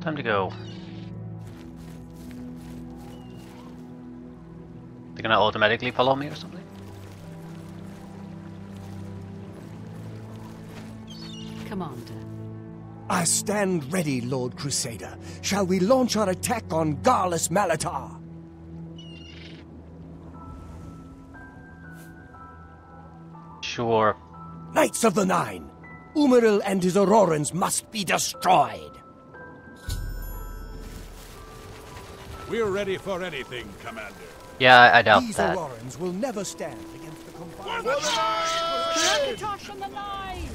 Time to go. They're gonna automatically follow me or something? Commander. I stand ready, Lord Crusader. Shall we launch our attack on Garlas Malatar? Sure. Knights of the Nine, Umaril and his Aurorans must be destroyed. We're ready for anything, Commander. Yeah, I doubt These that. Aurorans will never stand against the combined... Rakatosh on the line!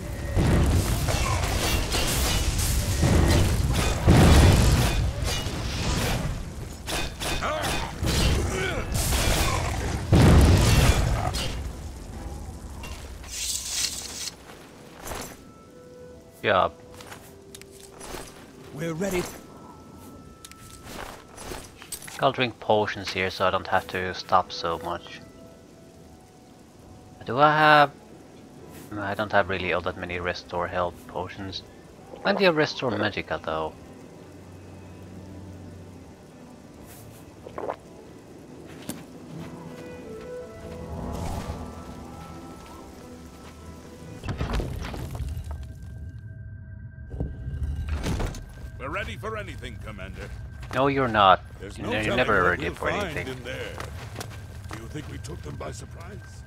Yeah. We're ready. I'll drink potions here so I don't have to stop so much. Do I have... I don't have really all that many restore health potions. Plenty of restore magicka though. We're ready for anything, Commander. No, you're not. There's You no know, you're telling never what ready we'll for find anything. in there. Do you think we took them by surprise?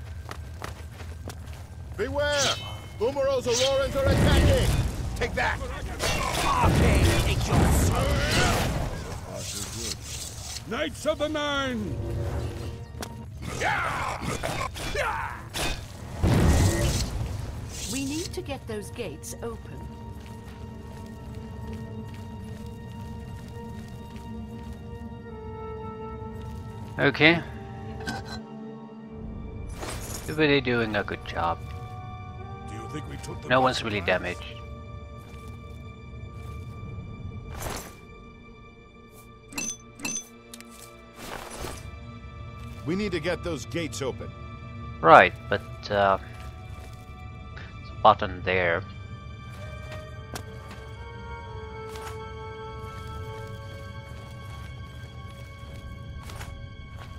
Beware! Umaril's Aurorans are attacking! Take that! Arcane, take your soul! Knights of the Nine! We need to get those gates open. Okay. Everybody doing a good job. Do you think we took them No by one's really surprise? damaged. We need to get those gates open. Right, but there's a button there.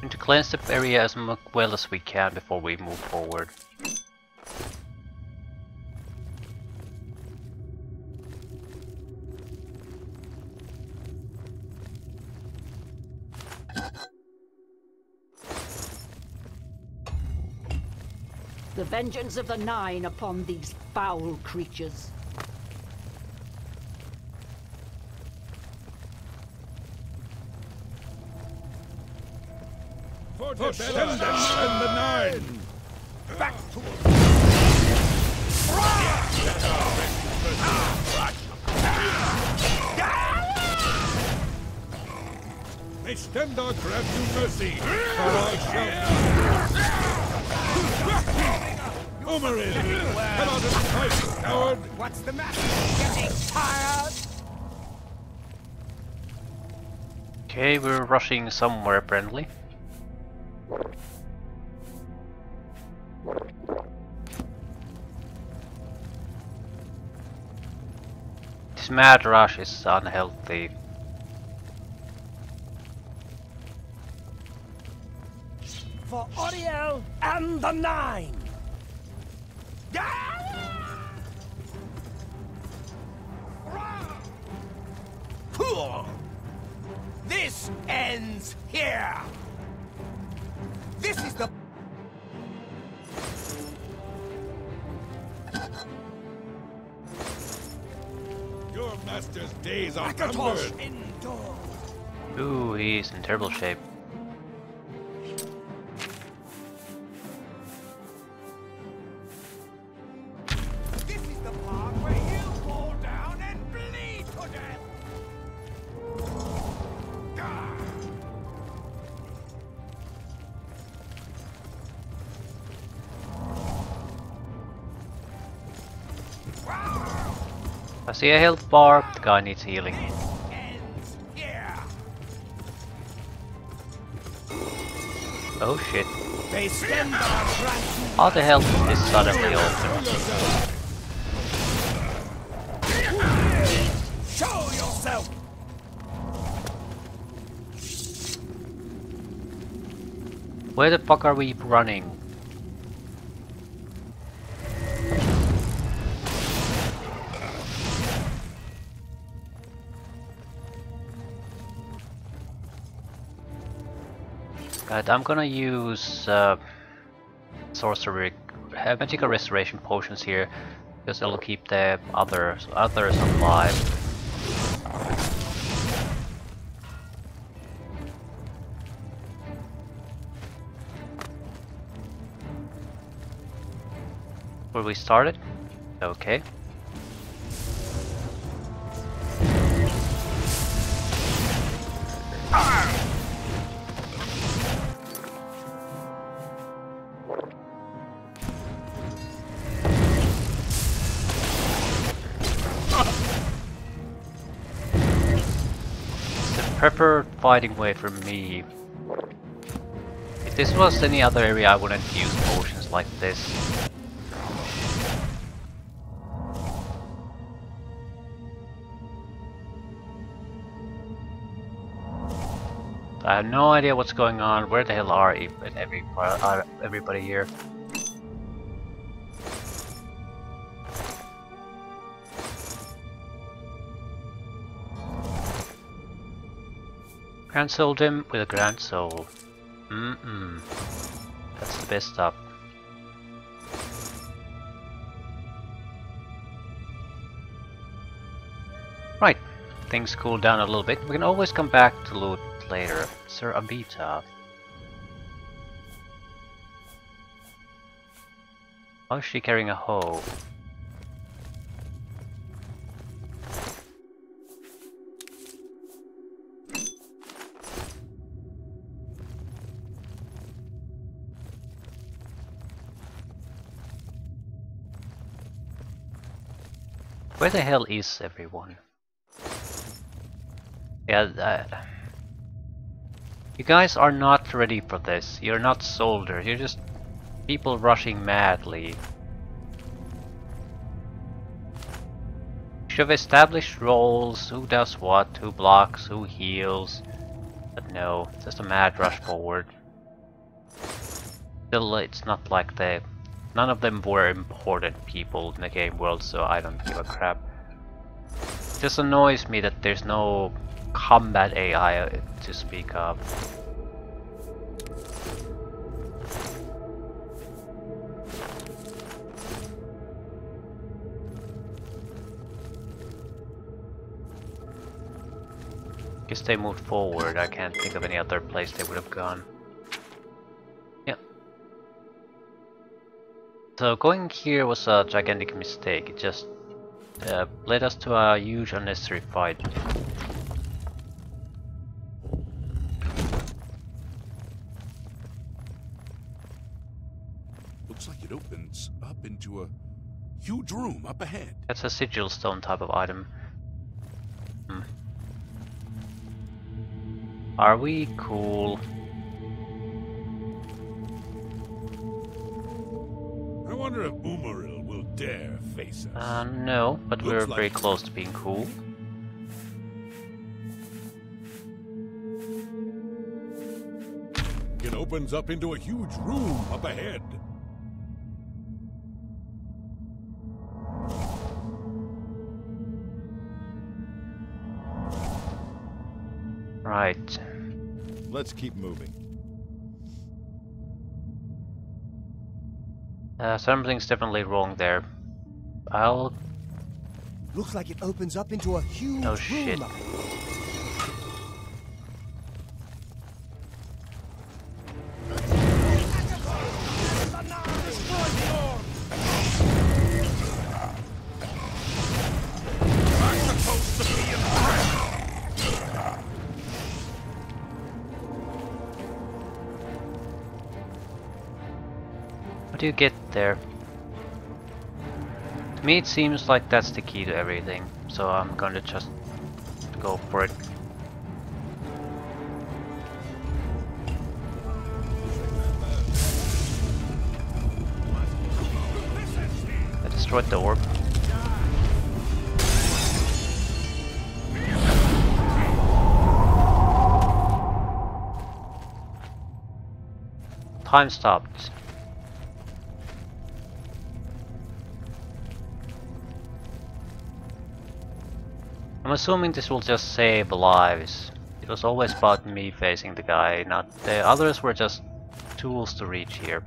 And to cleanse the area as well as we can before we move forward. The vengeance of the Nine upon these foul creatures. For descendants and the Nine! Back to May Stendar grant you mercy, for I shall not. Umaril! Come out of the fight, coward! What's the matter? Getting tired? Okay, we're rushing somewhere apparently. This mad rush is unhealthy. For Oriel and the Nine! This ends here! This is the... Your master's days are Rakatosh numbered! indoors! Ooh, he's in terrible shape. This is the part where you fall down and bleed to death! I see a health bar, the guy needs healing. Ends here! Oh shit. They stand our branch. How the hell did this suddenly open? Show yourself! Where the fuck are we running? Right, I'm gonna use sorcery, magical restoration potions here, because it'll keep the others alive. Where we started? Okay. Prefer fighting way from me. If this was any other area, I wouldn't use potions like this. I have no idea what's going on. Where the hell are everybody here? Grand souled him with a grand soul. That's the best stuff. Right, things cool down a little bit. We can always come back to loot later. Sir Abita. Why is she carrying a hoe? Where the hell is everyone? Yeah, you guys are not ready for this. You're not soldiers. You're just people rushing madly. Should have established roles. Who does what? Who blocks? Who heals? But no, it's just a mad rush forward. Still, it's not like none of them were important people in the game world, so I don't give a crap. It just annoys me that there's no combat AI to speak of. Guess they moved forward. I can't think of any other place they would have gone. So going here was a gigantic mistake. It just led us to a huge unnecessary fight. Looks like it opens up into a huge room up ahead. That's a sigil stone type of item. Are we cool? I wonder if Umaril will dare face us. No, but we're Looks very like close to being cool. It opens up into a huge room up ahead. Right. Let's keep moving. Something's definitely wrong there. Looks like it opens up into a huge Oh shit. room. How do you get there? To me it seems like that's the key to everything, so I'm gonna just go for it. I destroyed the orb. time stopped. I'm assuming this will just save lives. It was always about me facing the guy, not the others were just tools to reach here.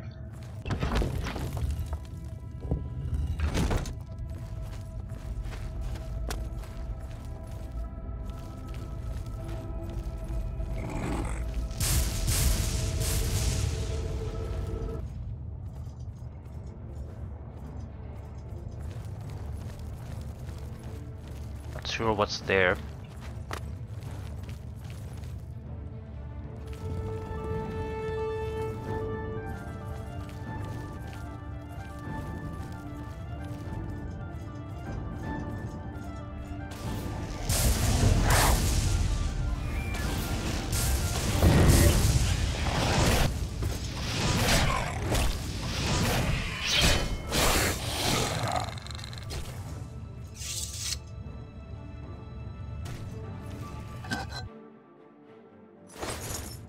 Not sure what's there.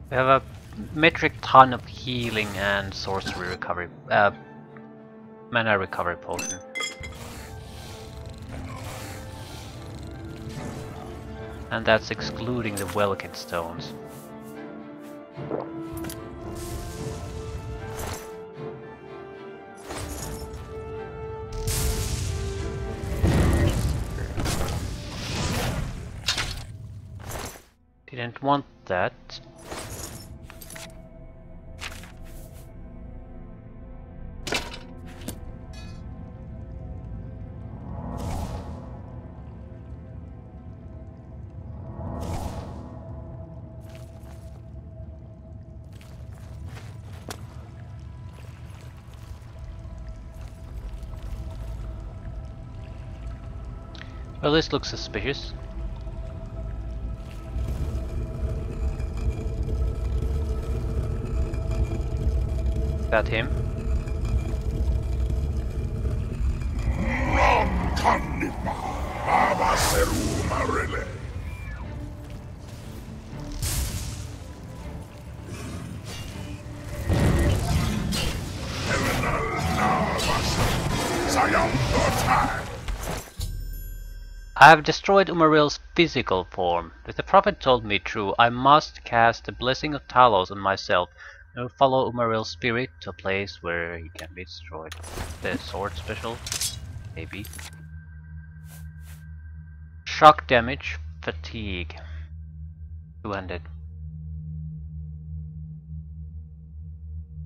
We have a metric ton of healing and sorcery recovery, mana recovery potion. And that's excluding the Welkin stones. Didn't want that. Well, this looks suspicious. That him? Umaril. I have destroyed Umaril's physical form. If the prophet told me true, I must cast the blessing of Talos on myself and follow Umaril's spirit to a place where he can be destroyed. The sword special? Maybe. Shock damage, fatigue. Two-handed.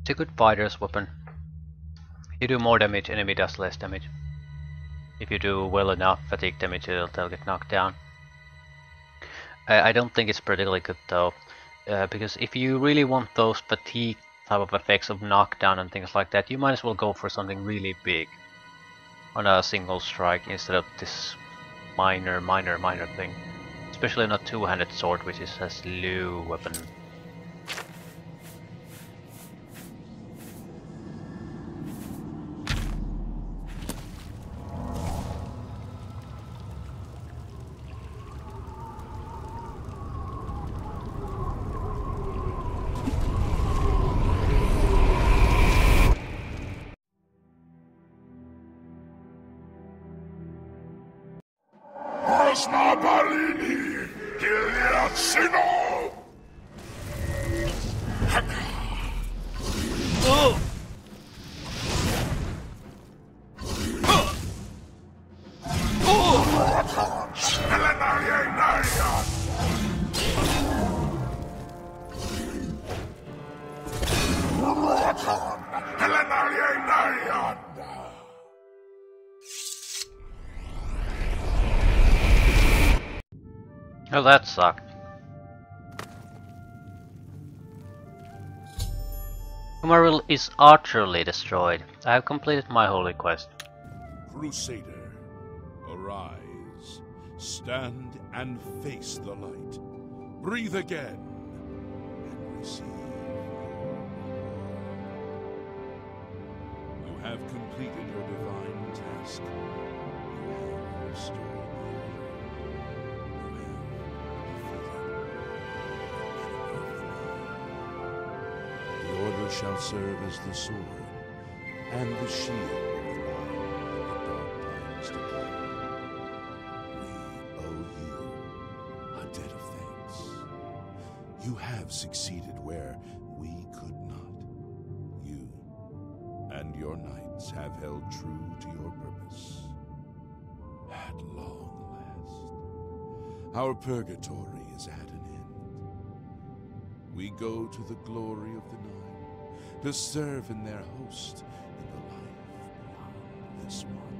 It's a good fighter's weapon. You do more damage, enemy does less damage. If you do well enough fatigue damage, they'll get knocked down. I don't think it's particularly good though, because if you really want those fatigue type of effects of knockdown and things like that, you might as well go for something really big on a single strike instead of this minor thing. Especially on a two-handed sword, which is a slow weapon. Oh, that sucked. Umaril is utterly destroyed. I have completed my holy quest. Crusader, arise. Stand and face the light. Breathe again and receive. You have completed your divine task. You have restored the order. You have defeated the enemy of the name. The order shall serve as the sword and the shield of the line in the dark times to come. We owe you a debt of thanks. You have succeeded where we could not. You and your knights have held true to your purpose. At long last, our purgatory is at an end. We go to the glory of the Nine to serve in their host in the life beyond this one.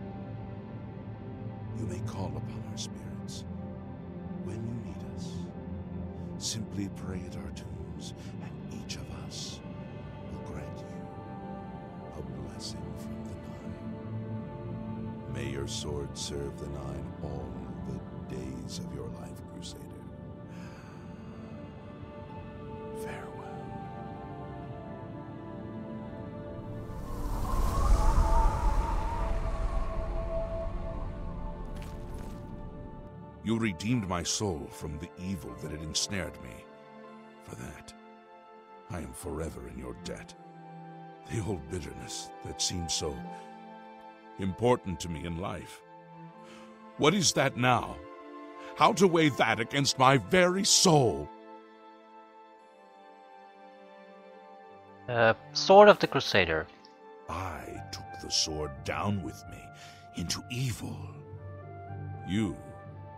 You may call upon our spirits when you need us. Simply pray at our tombs, and each of us will grant you a blessing from the Nine. May your sword serve the Nine all the days of your life, Crusader. Farewell. You redeemed my soul from the evil that had ensnared me. For that, I am forever in your debt. The old bitterness that seemed so important to me in life. What is that now? How to weigh that against my very soul? Sword of the Crusader. I took the sword down with me into evil. You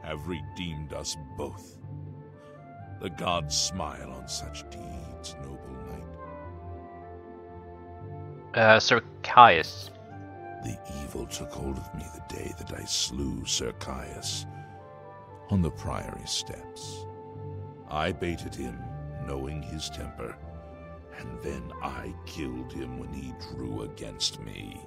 have redeemed us both. The gods smile on such deeds, noble knight. Sir Caius. The evil took hold of me the day that I slew Sir Caius on the priory steps. I baited him, knowing his temper, and then I killed him when he drew against me.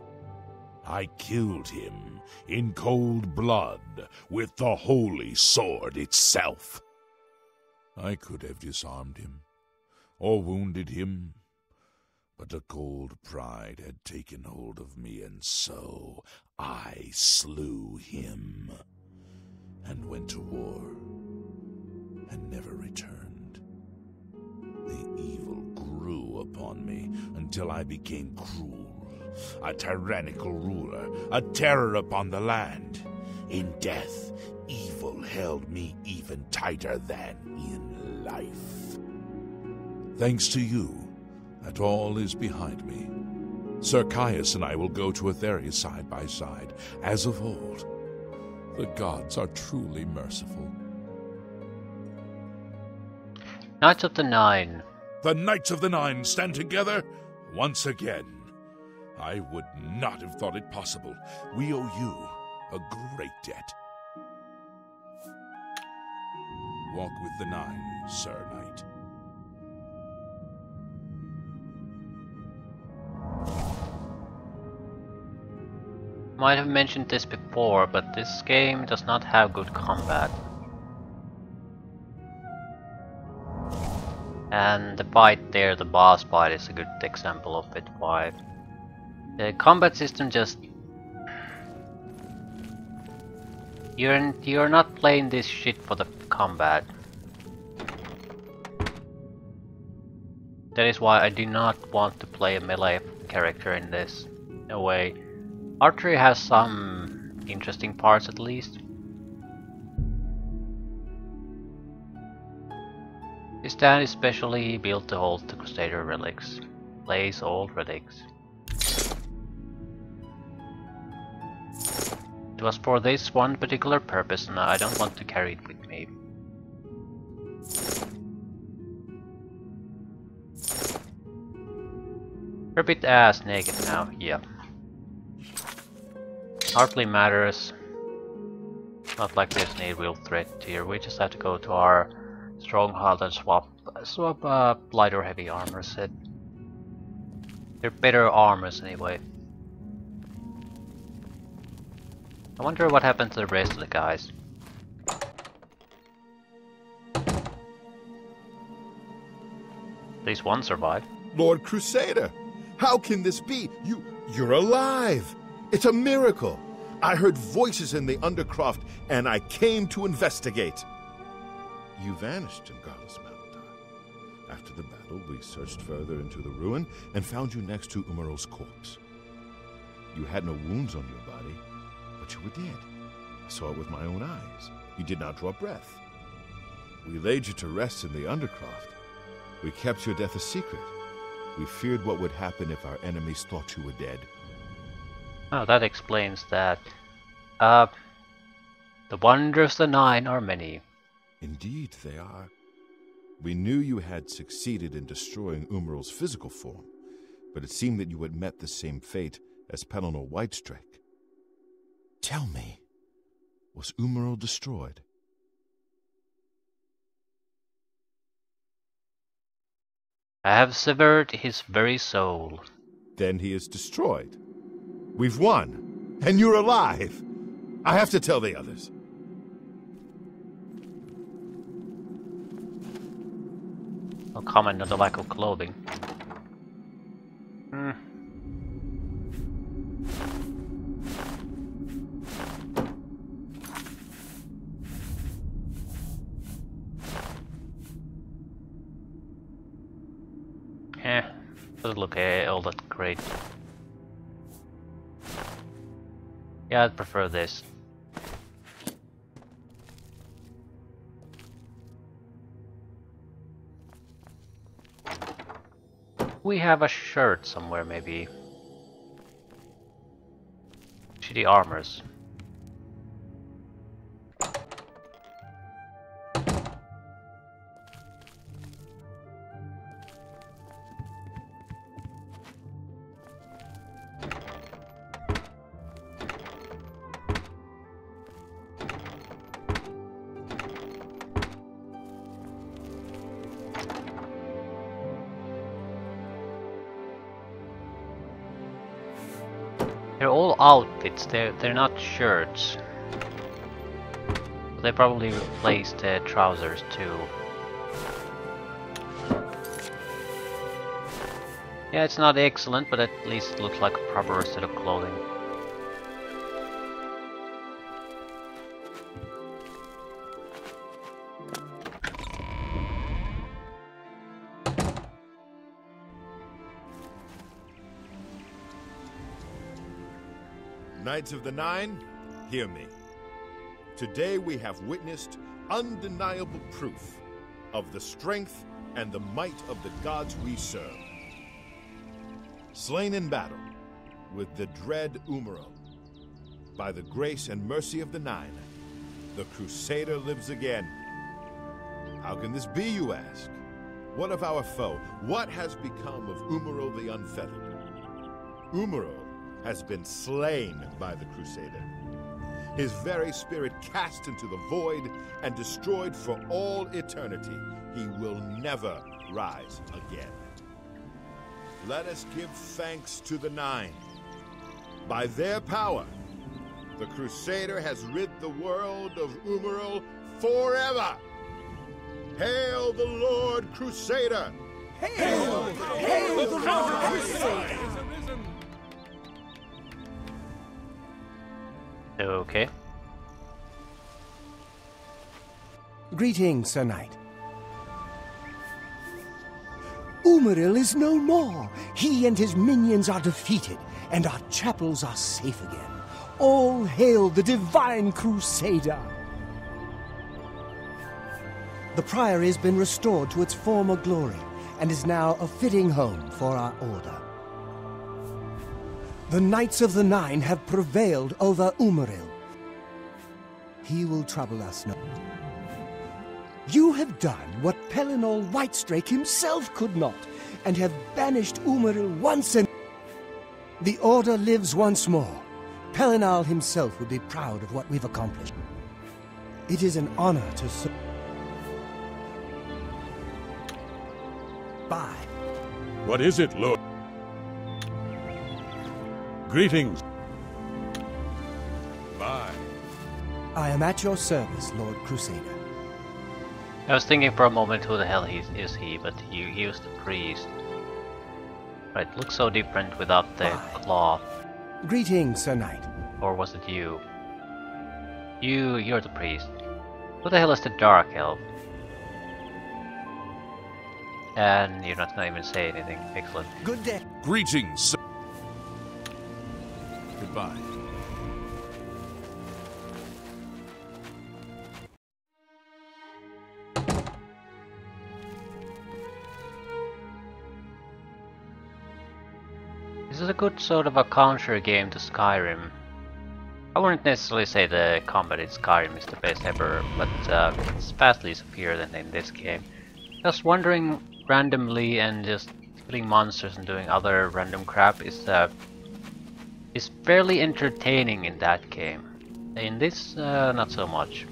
I killed him in cold blood with the holy sword itself. I could have disarmed him or wounded him, but a cold pride had taken hold of me, and so I slew him and went to war and never returned. The evil grew upon me until I became cruel, a tyrannical ruler, a terror upon the land. In death, evil held me even tighter than in life. Thanks to you, that all is behind me. Sir Caius and I will go to Etheria side by side, as of old. The gods are truly merciful. Knights of the Nine. The Knights of the Nine stand together once again. I would not have thought it possible. We owe you a great debt. Walk with the Nine, Sir Knight. Might have mentioned this before, but this game does not have good combat. And the fight there, the boss fight, is a good example of it. Why the combat system just... You're not playing this shit for the combat. That is why I do not want to play a melee character in this. No way. Archery has some interesting parts at least. This stand is specially built to hold the Crusader relics. Place old relics. It was for this one particular purpose and I don't want to carry it with me. We're a bit ass naked now, yeah. Hardly matters. Not like there's any real threat here. We just have to go to our stronghold and swap light or heavy armor set. They're better armors anyway. I wonder what happened to the rest of the guys. At least one survived. Lord Crusader, how can this be? You're alive! It's a miracle! I heard voices in the Undercroft, and I came to investigate. You vanished in Garlas Malatar, After the battle, we searched further into the ruin and found you next to Umaril's corpse. You had no wounds on your body, but you were dead. I saw it with my own eyes. You did not draw breath. We laid you to rest in the Undercroft. We kept your death a secret. We feared what would happen if our enemies thought you were dead. Oh, that explains that. The wonders of the Nine are many. Indeed, they are. We knew you had succeeded in destroying Umaril's physical form, but it seemed that you had met the same fate as Pelennor Whitestrake. Tell me, was Umaril destroyed? I have severed his very soul. Then he is destroyed. We've won, and you're alive. I have to tell the others. No comment on the lack of clothing. Doesn't look all that great. Yeah, I'd prefer this. We have a shirt somewhere, maybe. Shitty armors. They're all outfits, they're not shirts. They probably replaced the trousers too. Yeah, it's not excellent, but at least it looks like a proper set of clothing. Knights of the Nine, hear me. Today we have witnessed undeniable proof of the strength and the might of the gods we serve. Slain in battle with the dread Umaril, by the grace and mercy of the Nine, the Crusader lives again. How can this be, you ask? What of our foe? What has become of Umaril the Unfeathered? Umaril has been slain by the Crusader. His very spirit cast into the void and destroyed for all eternity. He will never rise again. Let us give thanks to the Nine. By their power, the Crusader has rid the world of Umaril forever. Hail the Lord Crusader! Hail! Hail the Lord Crusader! Okay. Greetings, Sir Knight. Umaril is no more. He and his minions are defeated, and our chapels are safe again. All hail the divine Crusader! The Priory has been restored to its former glory, and is now a fitting home for our order. The Knights of the Nine have prevailed over Umaril. He will trouble us no more. You have done what Pelennor Whitestrake himself could not, and have banished Umaril once and... The Order lives once more. Pelennor himself would be proud of what we've accomplished. It is an honor to serve. Bye. What is it, Lord? Greetings. Bye. I am at your service, Lord Crusader. I was thinking for a moment who the hell is he, but he was the priest. Right, looks so different without the cloth. Greetings, Sir Knight. Or was it you? You're the priest. Who the hell is the Dark Elf? And you're not gonna even say anything. Excellent. Good day. Greetings, sir. Goodbye. This is a good sort of a counter game to Skyrim. I wouldn't necessarily say the combat in Skyrim is the best ever, but it's vastly superior than in this game. Just wandering randomly and just killing monsters and doing other random crap is fairly entertaining in that game. In this, not so much.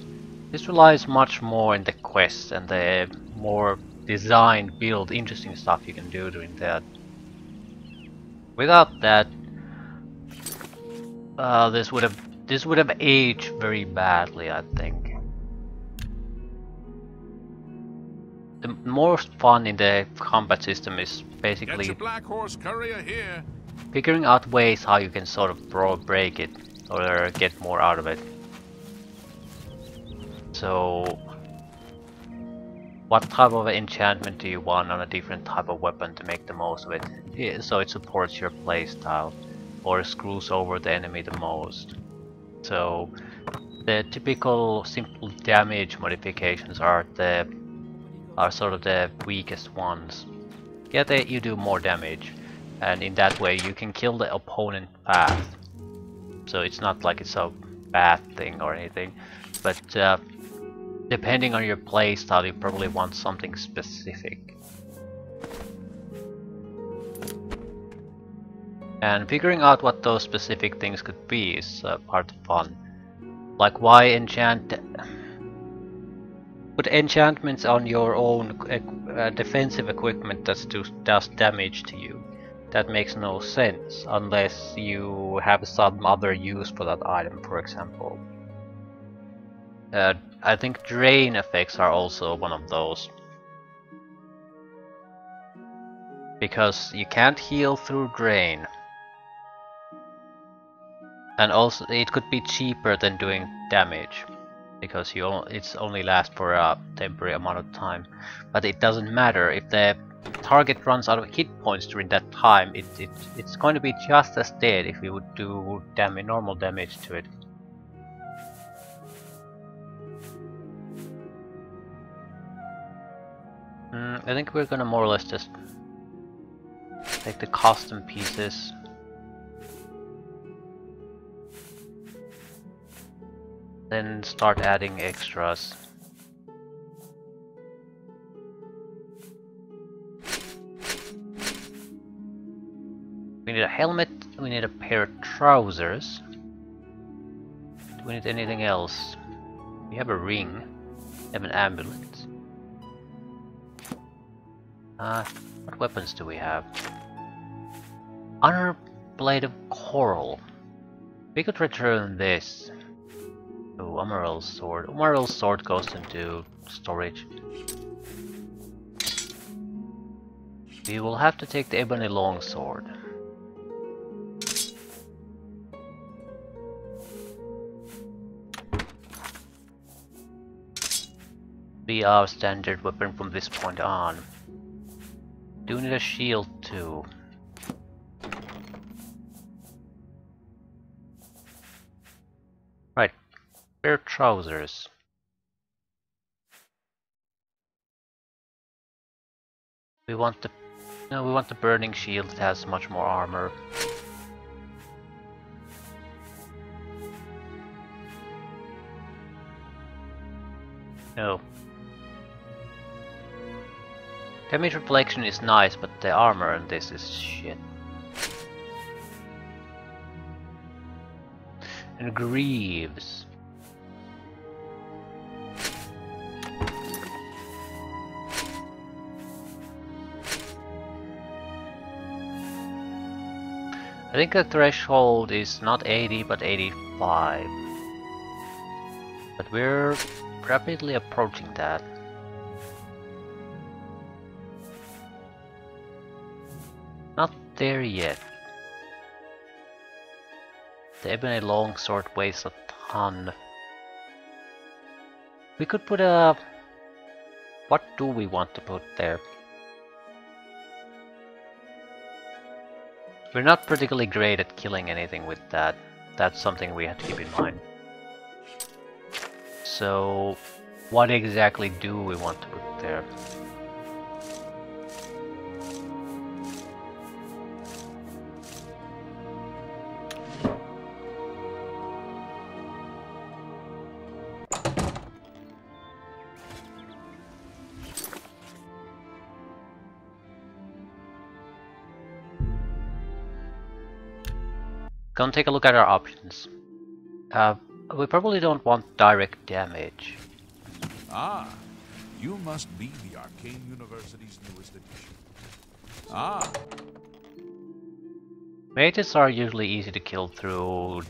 This relies much more in the quests and the more design, build, interesting stuff you can do during that. Without that, this would have aged very badly, I think. The most fun in the combat system is basically Get your Black Horse courier here. figuring out ways how you can sort of break it or get more out of it. So, what type of enchantment do you want on a different type of weapon to make the most of it? Yeah, so it supports your playstyle or screws over the enemy the most. So, the typical simple damage modifications are sort of the weakest ones. Yeah, you do more damage, and in that way you can kill the opponent fast. So it's not like it's a bad thing or anything, but depending on your playstyle, you probably want something specific. And figuring out what those specific things could be is part of fun. Like why put enchantments on your own defensive equipment that does damage to you. That makes no sense unless you have some other use for that item, for example. I think drain effects are also one of those. Because you can't heal through drain. And also it could be cheaper than doing damage. Because it's only lasts for a temporary amount of time. But it doesn't matter if the target runs out of hit points during that time. It's going to be just as dead if you would do normal damage to it. I think we're gonna more or less just take the custom pieces. Then start adding extras. We need a helmet, we need a pair of trousers. Do we need anything else? We have a ring, we have an amulet. What weapons do we have? Honor Blade of Coral. We could return this. Oh, Umaril's sword. Umaril's sword goes into storage. We will have to take the ebony longsword. Be our standard weapon from this point on. Do need a shield too. Right, pair of trousers. We want the burning shield that has much more armor. No. Damage reflection is nice, but the armor on this is shit. And greaves. I think the threshold is not 80 but 85. But we're rapidly approaching that. Not there yet. The ebony longsword weighs a ton. We could put a... What do we want to put there? We're not particularly great at killing anything with that. That's something we have to keep in mind. So, what exactly do we want to put there? Go take a look at our options. We probably don't want direct damage. Ah, you must be the Arcane University's newest edition. Ah, Mages are usually easy to kill through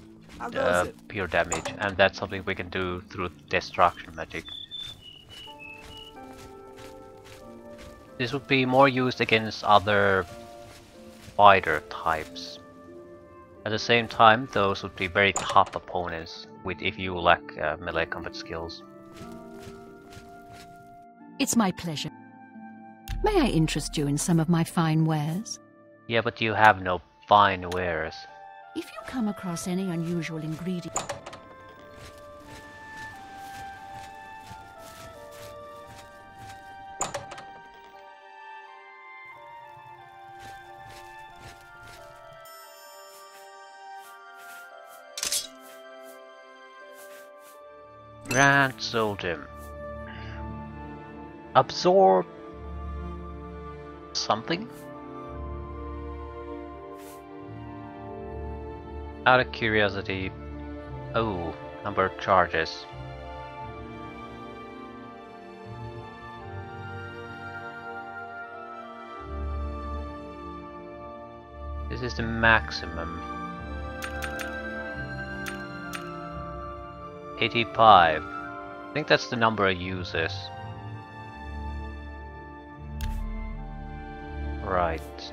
pure damage, and that's something we can do through destruction magic. This would be more used against other fighter types. At the same time, those would be very tough opponents with if you lack melee combat skills. It's my pleasure. May I interest you in some of my fine wares? Yeah, but you have no fine wares. If you come across any unusual ingredient... Grand Soul Gem. Absorb something? Out of curiosity. Oh, number of charges. This is the maximum. 85. I think that's the number of users. Right.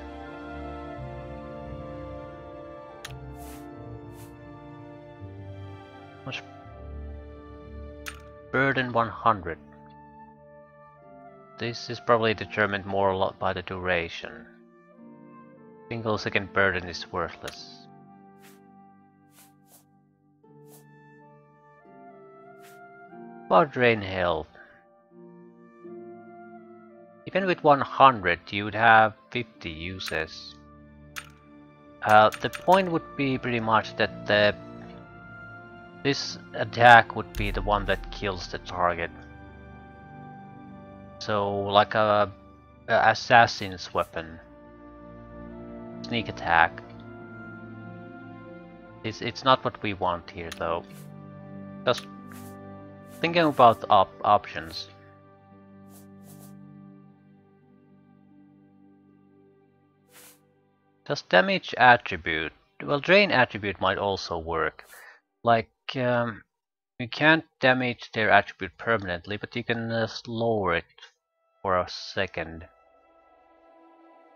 Much burden 100. This is probably determined more a lot by the duration. Single second burden is worthless. About drain health. Even with 100 you would have 50 uses. The point would be pretty much that this attack would be the one that kills the target. So like a assassin's weapon. Sneak attack. It's not what we want here though. Just thinking about options. Does damage attribute? Well, drain attribute might also work. Like, you can't damage their attribute permanently, but you can lower it for a second.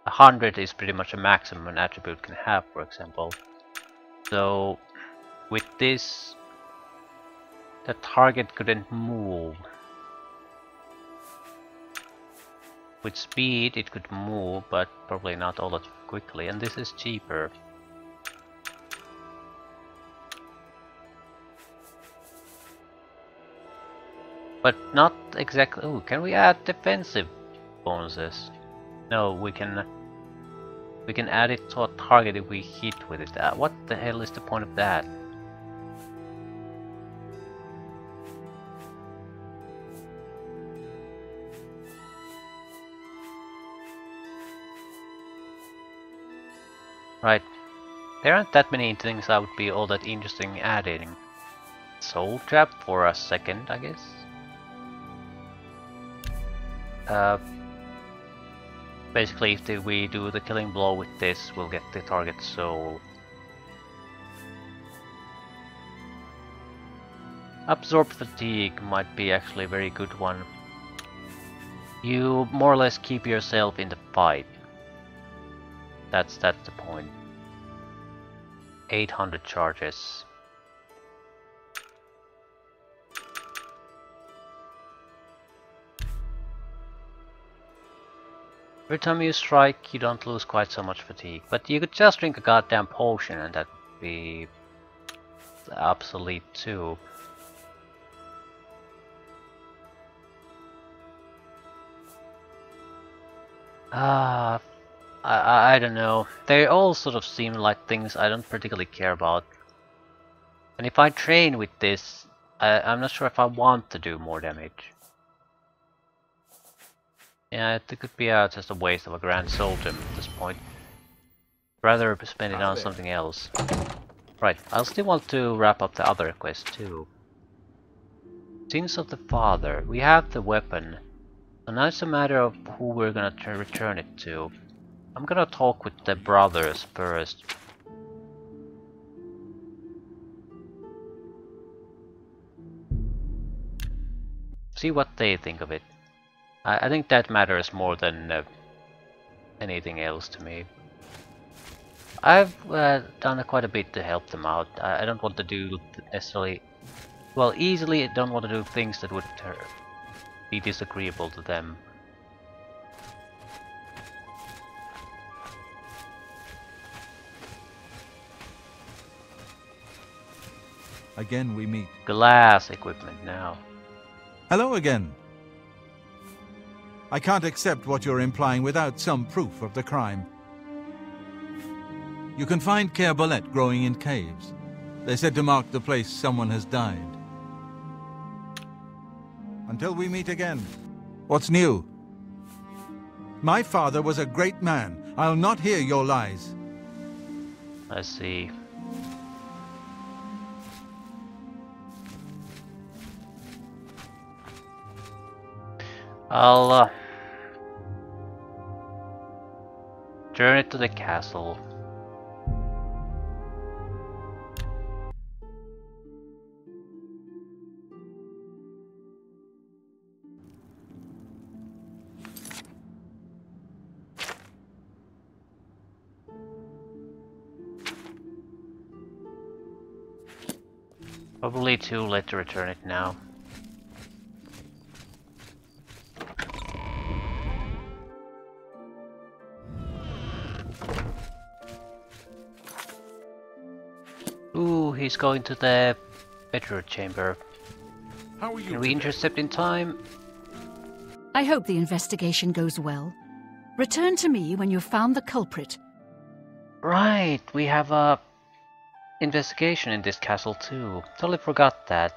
100 is pretty much a maximum an attribute can have, for example. So, with this, the target couldn't move. With speed it could move, but probably not all that quickly, and this is cheaper. But not exactly. Oh, can we add defensive bonuses? No, we can add it to a target if we hit with it. What the hell is the point of that? Right. There aren't that many things that would be all that interesting adding. Soul Trap for a second, I guess. Basically, if we do the killing blow with this, we'll get the target soul. Absorb Fatigue might be actually a very good one. You more or less keep yourself in the fight. That's the point. 800 charges. Every time you strike, you don't lose quite so much fatigue. But you could just drink a goddamn potion and that'd be obsolete too. I don't know. They all sort of seem like things I don't particularly care about. And if I train with this, I'm not sure if I want to do more damage. Yeah, it could be just a waste of a grand soul gem at this point. Rather spend it on something else. Right, I'll still want to wrap up the other quest too. Sins of the Father. We have the weapon. So now it's a matter of who we're gonna return it to. I'm gonna talk with the brothers first. See what they think of it. I think that matters more than anything else to me. I've done quite a bit to help them out. I don't want to do necessarily... Well, easily I don't want to do things that would be disagreeable to them. Again we meet. Glass equipment now. Hello again. I can't accept what you're implying without some proof of the crime. You can find Kerbolet growing in caves. They said to mark the place someone has died. Until we meet again. What's new? My father was a great man. I'll not hear your lies. I see. I'll journey to the castle. Probably too late to return it now. Ooh, he's going to the better chamber. How are you Can we intercept in time? I hope the investigation goes well. Return to me when you've found the culprit. Right, we have a investigation in this castle too. Totally forgot that.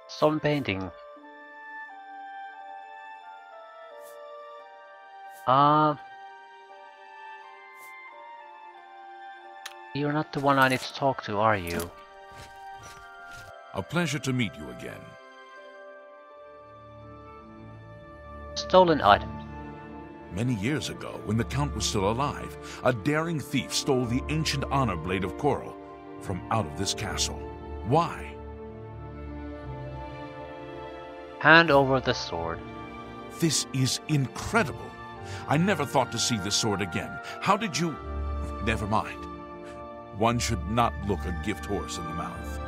Stone painting. You're not the one I need to talk to, are you? A pleasure to meet you again. Stolen items. Many years ago, when the Count was still alive, a daring thief stole the ancient honor blade of coral from out of this castle. Why? Hand over the sword. This is incredible. I never thought to see this sword again. How did you... Never mind. One should not look a gift horse in the mouth.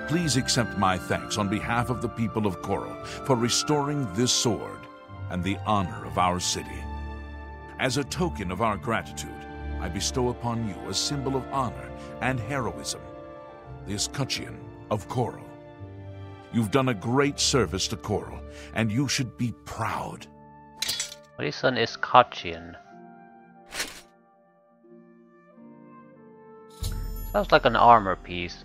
Please accept my thanks on behalf of the people of Coral for restoring this sword and the honor of our city. As a token of our gratitude, I bestow upon you a symbol of honor and heroism, the escutcheon of Coral. You've done a great service to Coral, and you should be proud. What is an escutcheon? Sounds like an armor piece.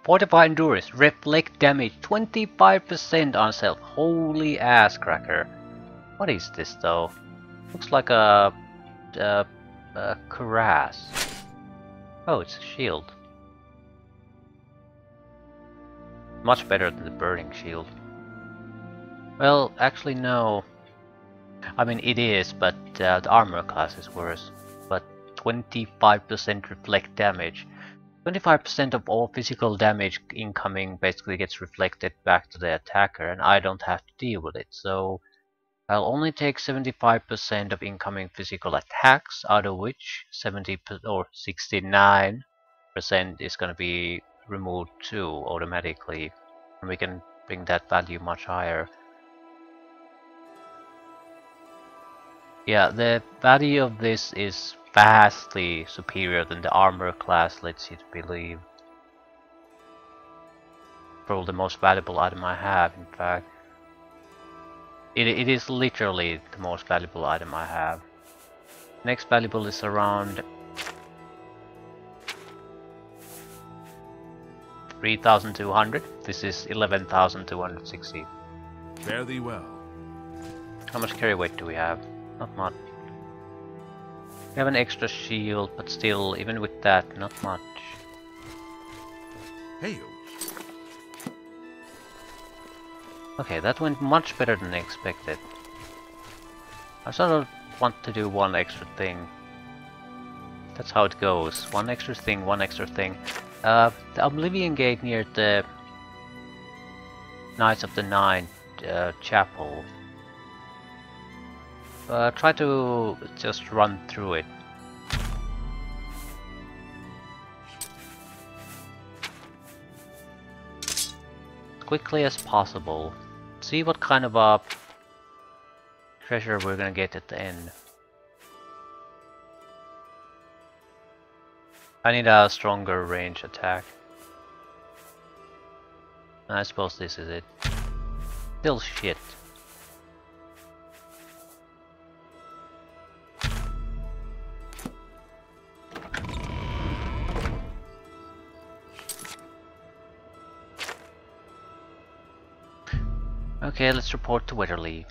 Fortify endurance, reflect damage, 25% on self. Holy ass cracker. What is this though? Looks like a cuirass. Oh, it's a shield. Much better than the burning shield. Well, actually no. I mean it is, but the armor class is worse. But 25% reflect damage. 25% of all physical damage incoming basically gets reflected back to the attacker, and I don't have to deal with it. So I'll only take 75% of incoming physical attacks, out of which 70 or 69 percent is gonna be removed too automatically, and we can bring that value much higher. Yeah, the value of this is vastly superior than the armor class lets you to believe. Probably the most valuable item I have, in fact. It is literally the most valuable item I have. Next valuable is around 3,200. This is 11,260. Fare thee well. How much carry weight do we have? Not much. We have an extra shield, but still, even with that, not much. Hail. Okay, that went much better than expected. I sort of want to do one extra thing. That's how it goes. One extra thing, one extra thing. The Oblivion Gate near the Knights of the Nine chapel. Try to just run through it. Quickly as possible. See what kind of a treasure we're gonna get at the end. I need a stronger range attack. I suppose this is it. Still shit. Okay, let's report to Wetherly.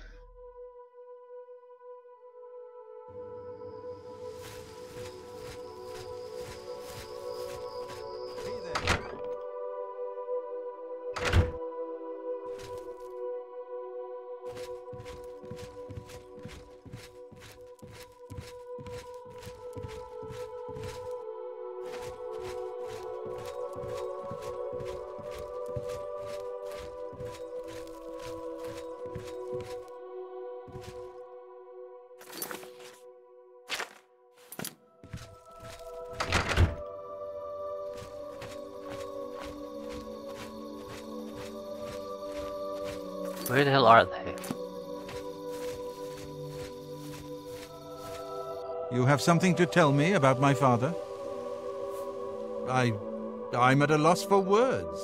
Where the hell are they? You have something to tell me about my father? I'm at a loss for words.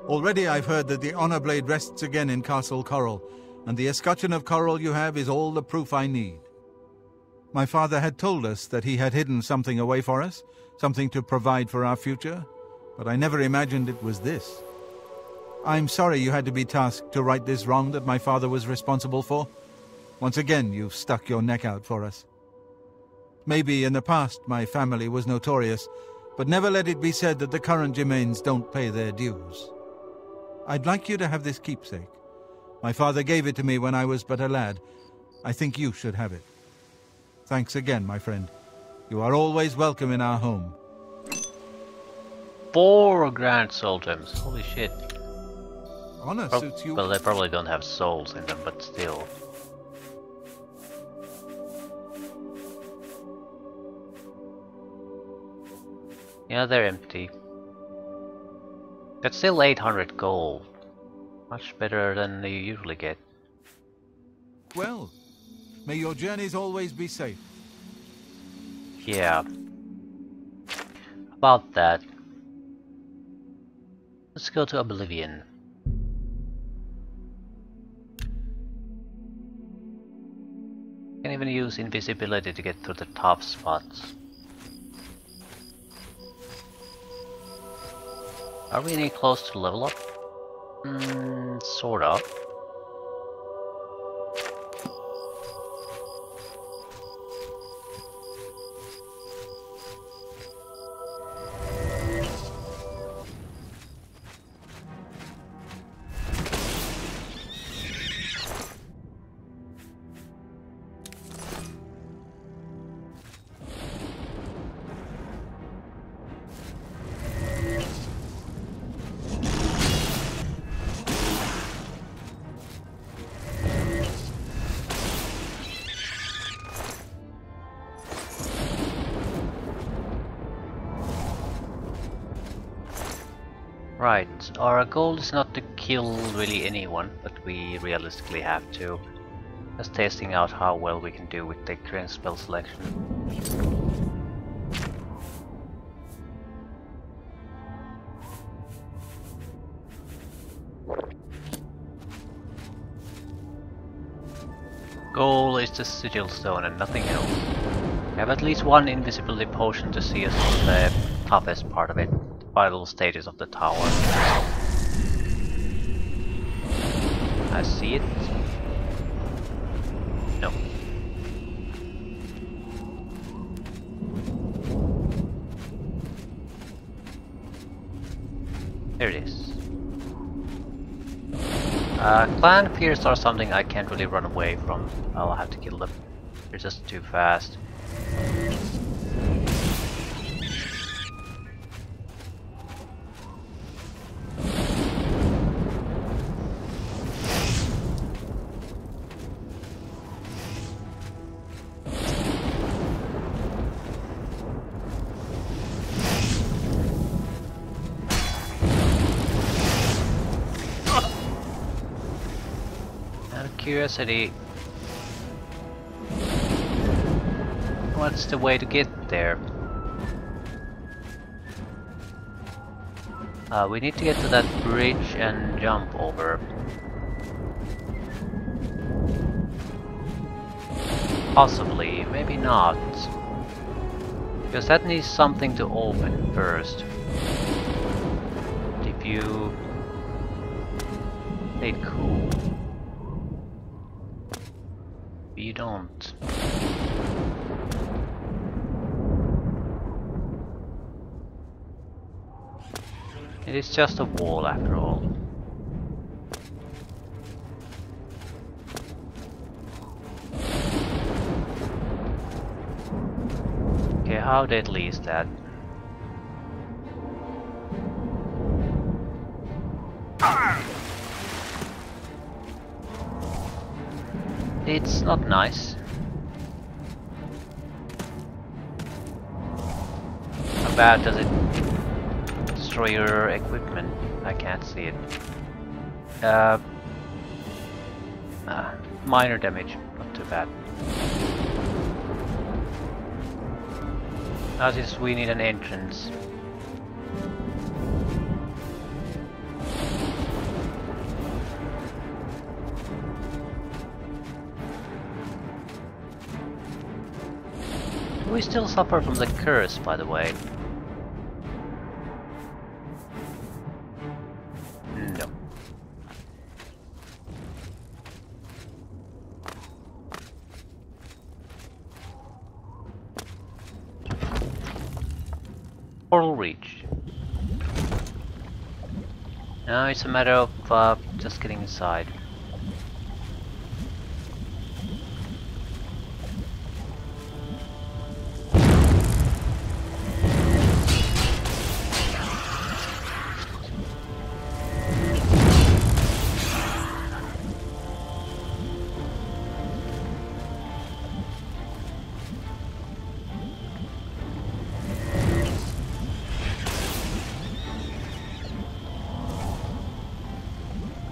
Already I've heard that the honor blade rests again in Castle Coral, and the escutcheon of coral you have is all the proof I need. My father had told us that he had hidden something away for us, something to provide for our future, but I never imagined it was this. I'm sorry you had to be tasked to right this wrong that my father was responsible for. Once again, you've stuck your neck out for us. Maybe in the past my family was notorious, but never let it be said that the current Gemains don't pay their dues. I'd like you to have this keepsake. My father gave it to me when I was but a lad. I think you should have it. Thanks again, my friend. You are always welcome in our home. 4 grand soul gems. Holy shit. Honor suits you. Well, they probably don't have souls in them, but still. Yeah, they're empty. That's still 800 gold. Much better than you usually get. Well, may your journeys always be safe. Yeah. About that. Let's go to Oblivion. Can even use invisibility to get through the top spots. Are we any close to level up? Sort of. Right, our goal is not to kill really anyone, but we realistically have to. Just testing out how well we can do with the current spell selection. Goal is the sigil stone and nothing else. We have at least one invisibility potion to see us on the toughest part of it, the final stages of the tower. I see it. No. There it is. Clan fears are something I can't really run away from. I'll have to kill them. They're just too fast. Curiosity. What's the way to get there? We need to get to that bridge and jump over. Possibly, maybe not. Because that needs something to open first. If you play it cool. You don't. It is just a wall after all. Okay, how deadly is that? It's not nice. How bad does it destroy your equipment? I can't see it. Minor damage, not too bad. As is, we need an entrance. We still suffer from the curse, by the way. No. Portal reach. Now it's a matter of just getting inside.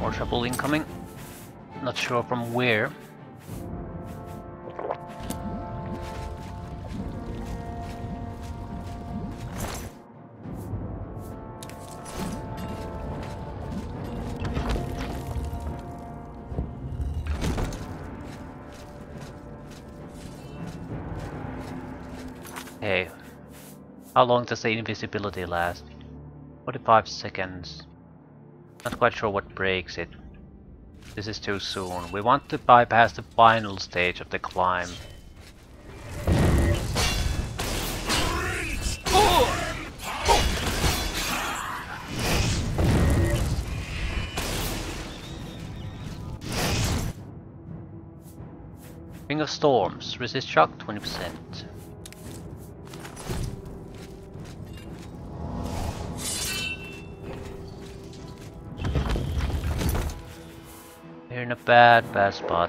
More trouble incoming. Not sure from where. Hey, how long does the invisibility last? 45 seconds. Not quite sure what breaks it. This is too soon. We want to bypass the final stage of the climb. Ring of Storms. Resist shock 20%. You're in a bad spot.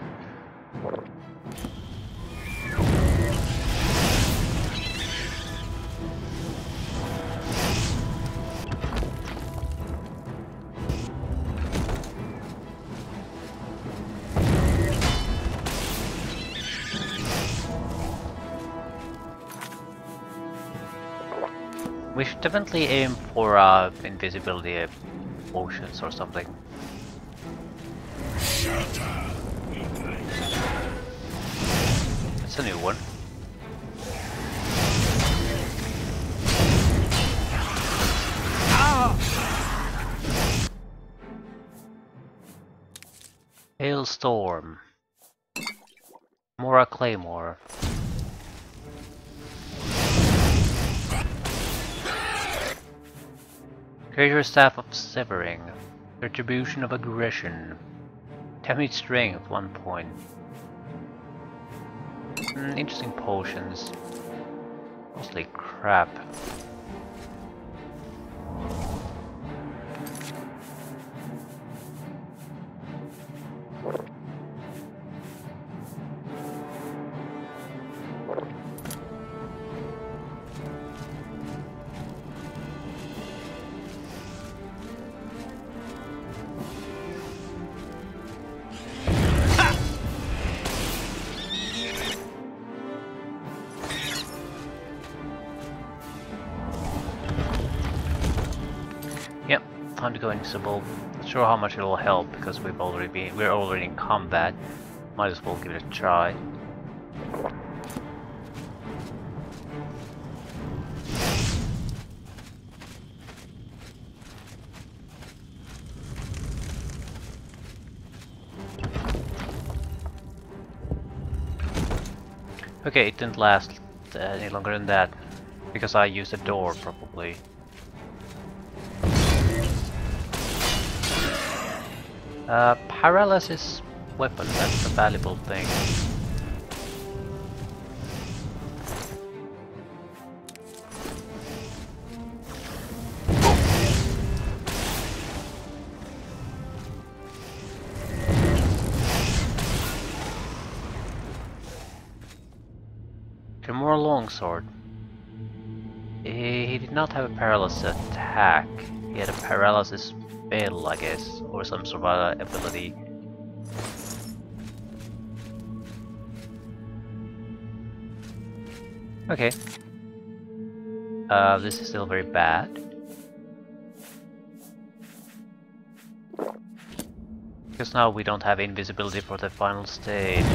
We should definitely aim for invisibility potions or something. That's a new one. Hailstorm. Mora Claymore. Creature Staff of Severing. Retribution of Aggression. Damage Strength 1 point. Interesting potions. Mostly crap. Yep, time to go invisible. Not sure how much it will help because we're already in combat. Might as well give it a try. Okay, it didn't last any longer than that because I used a door probably. Paralysis weapon, that's a valuable thing. More longsword. He did not have a paralysis attack. He had a paralysis spell, I guess, or some sort of ability. Okay. This is still very bad. Because now we don't have invisibility for the final stage.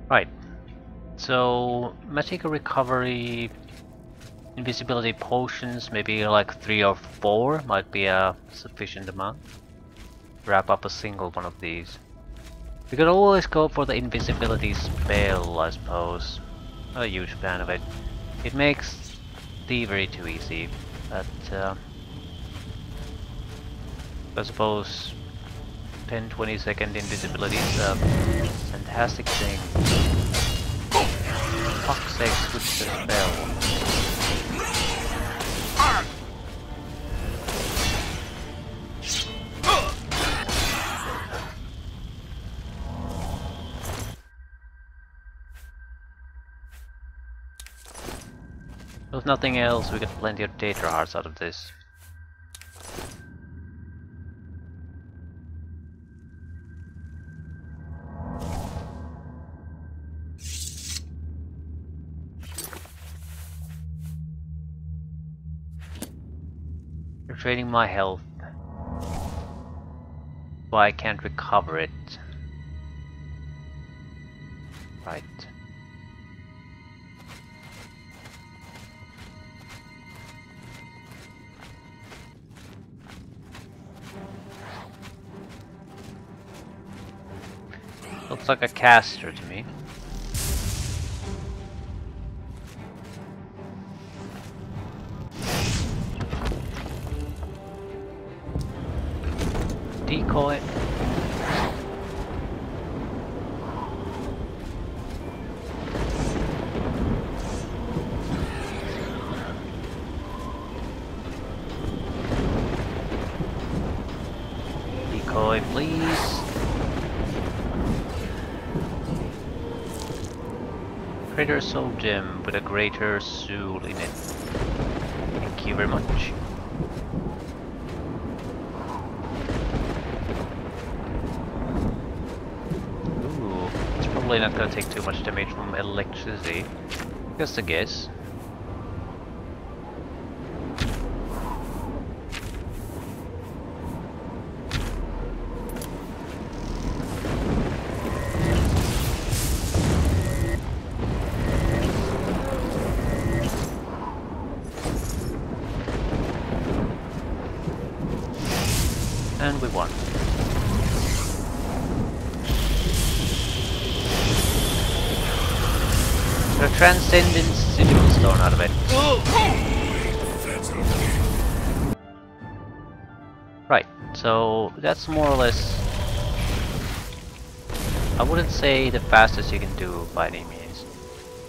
Right, so magical recovery, invisibility potions, maybe like 3 or 4 might be a sufficient amount. Wrap up a single one of these. We could always go for the invisibility spell, I suppose. Not a huge fan of it. It makes thievery too easy, but I suppose 10-20 second invisibility is a fantastic thing. Fuck's sake, switch the spell. If nothing else, we get plenty of data hearts out of this. You're draining my health, so I can't recover it. Right. Looks like a caster to me. Decoy. Greater Soul Gem with a Greater Soul in it. Thank you very much. Ooh, it's probably not gonna take too much damage from electricity. Just a guess. And we won. The Transcendent Sigil Stone out of it. Right, so that's more or less... I wouldn't say the fastest you can do by any means.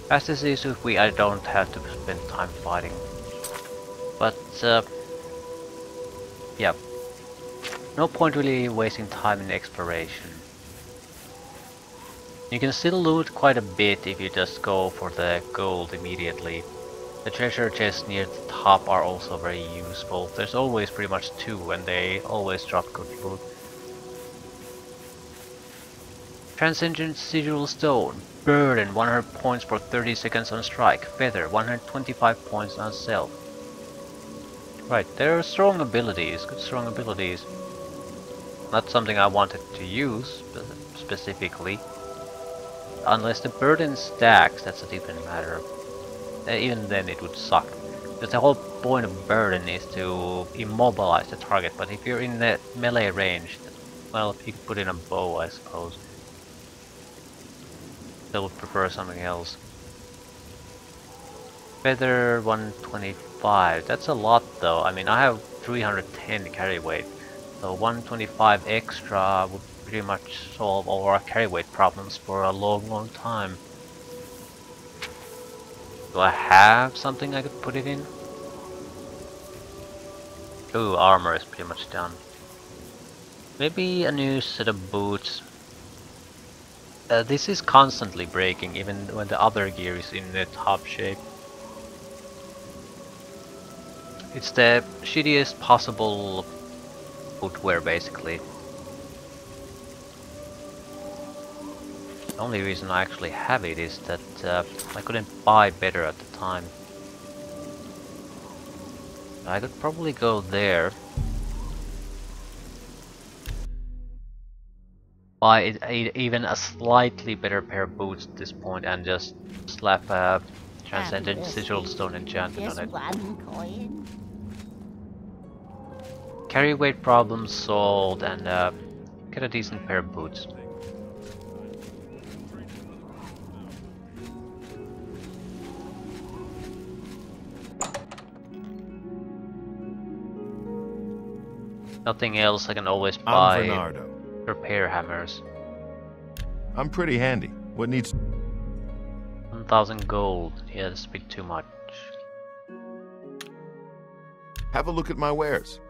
Fastest is if I don't have to spend time fighting. But, yeah. No point really wasting time in exploration. You can still loot quite a bit if you just go for the gold immediately. The treasure chests near the top are also very useful. There's always pretty much 2 and they always drop good loot. Transcendent Sigil Stone. Burden 100 points for 30 seconds on strike. Feather 125 points on self. Right, there are strong abilities, good strong abilities. Not something I wanted to use specifically. Unless the burden stacks, that's a different matter. Even then it would suck. Because the whole point of burden is to immobilize the target, but if you're in the melee range, well, you can put in a bow, I suppose. I would prefer something else. Feather 125, that's a lot though. I mean, I have 310 carry weight. So 125 extra would pretty much solve all our carry weight problems for a long time. Do I have something I could put it in? Ooh, armor is pretty much done. Maybe a new set of boots. This is constantly breaking even when the other gear is in the top shape. It's the shittiest possible footwear basically. The only reason I actually have it is that I couldn't buy better at the time. I could probably go there. Buy even a slightly better pair of boots at this point and just slap a Transcendent Sigil Stone enchanted on it. Carry weight problems solved and get a decent pair of boots. Nothing else, I can always buy repair hammers. I'm pretty handy. What needs... 1,000 gold. Yeah, that's a bit too much. Have a look at my wares.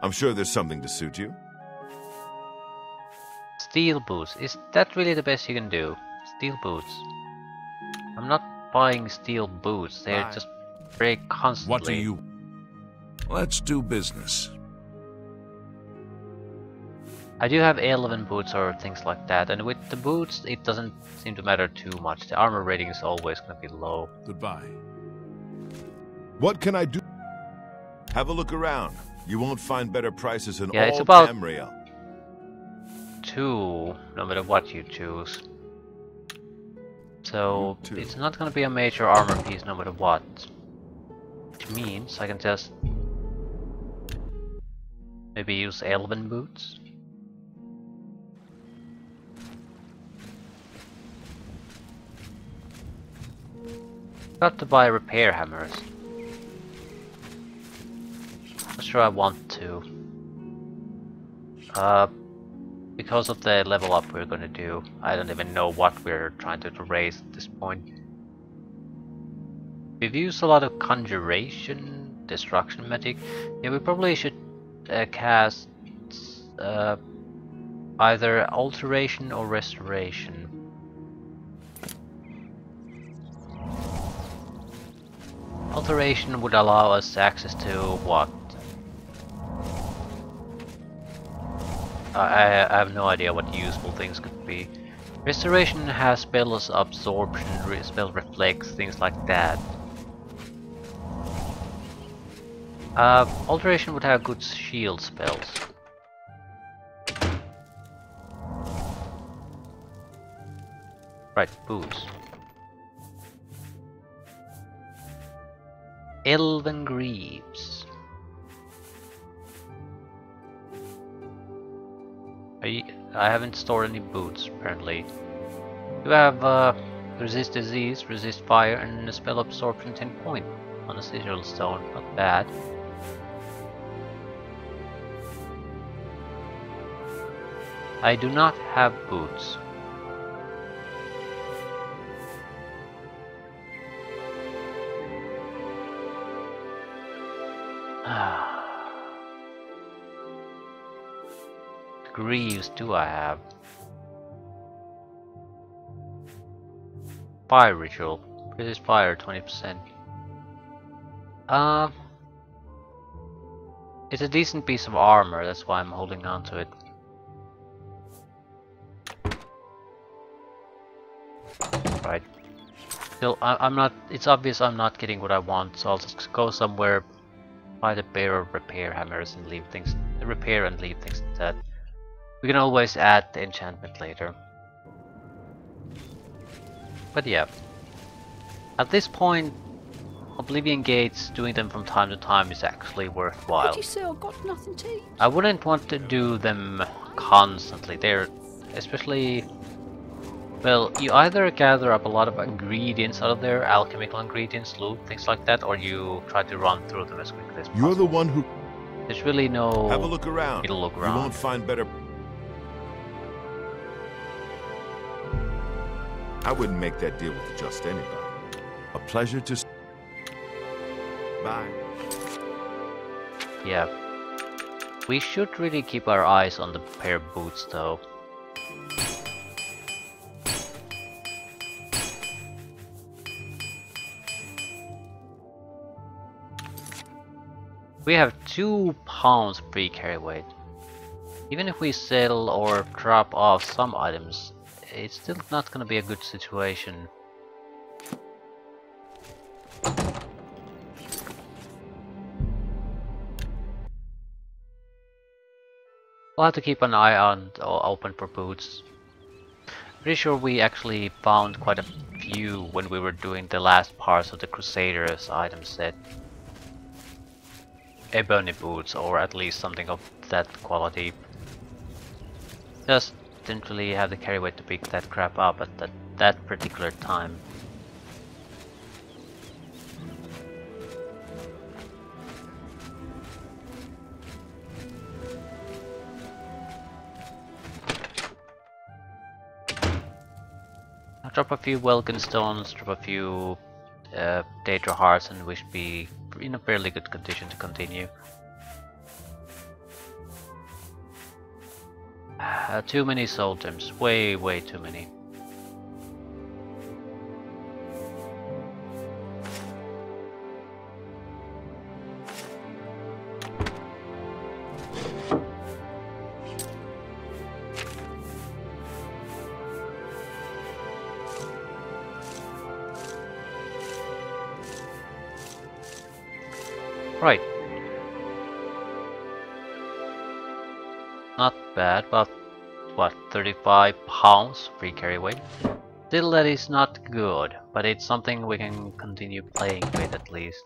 I'm sure there's something to suit you. Steel boots. Is that really the best you can do? Steel boots. I'm not buying steel boots. They just break constantly. What do you... Let's do business. I do have 11 boots or things like that, and with the boots it doesn't seem to matter too much. The armor rating is always going to be low. Goodbye. What can I do? Have a look around. You won't find better prices in all it's about Tamriel. 2, no matter what you choose. So it's not going to be a major armor piece no matter what. Which means I can just maybe use Elven boots. Got to buy repair hammers. Not sure I want to. Because of the level up we're gonna do, I don't even know what we're trying to raise at this point. We've used a lot of conjuration, destruction magic. Yeah, we probably should cast either alteration or restoration. Alteration would allow us access to what? I have no idea what useful things could be. Restoration has spells absorption, spell reflex, things like that. Alteration would have good shield spells. Right, boots. Elven Greaves. I haven't stored any boots, apparently. You have resist disease, resist fire, and a spell absorption 10 point on a sigil stone. Not bad. I do not have boots. Greaves do I have? Fire ritual. Resist fire 20%. It's a decent piece of armor, that's why I'm holding on to it. Right. Still, I'm not. It's obvious I'm not getting what I want, so I'll just go somewhere, buy the bear or repair hammers and leave things. Repair and leave things instead. We can always add the enchantment later. But yeah, at this point, Oblivion Gates, doing them from time to time is actually worthwhile. Did you say I got nothing to eat? I wouldn't want to do them constantly. They're especially... Well, you either gather up a lot of ingredients out of there, alchemical ingredients, loot, things like that, or you try to run through them as quickly as possible. You're the one who... There's really no... Have a look around. Need to look You around. won't find better... I wouldn't make that deal with just anybody. A pleasure to... Bye. Yeah. We should really keep our eyes on the pair of boots, though. We have 2 pounds free carry weight. Even if we sell or drop off some items, it's still not gonna be a good situation. We'll have to keep an eye on open for boots. Pretty sure we actually found quite a few when we were doing the last parts of the Crusaders item set. Ebony boots, or at least something of that quality. Just didn't really have the carry weight to pick that crap up at that particular time. I'll drop a few Welkin stones, drop a few Daedra hearts, and we should be in a fairly good condition to continue. Too many soul gems, way too many. Right. Not bad, but what, 35 pounds free carry weight? Still, that is not good, but it's something we can continue playing with at least.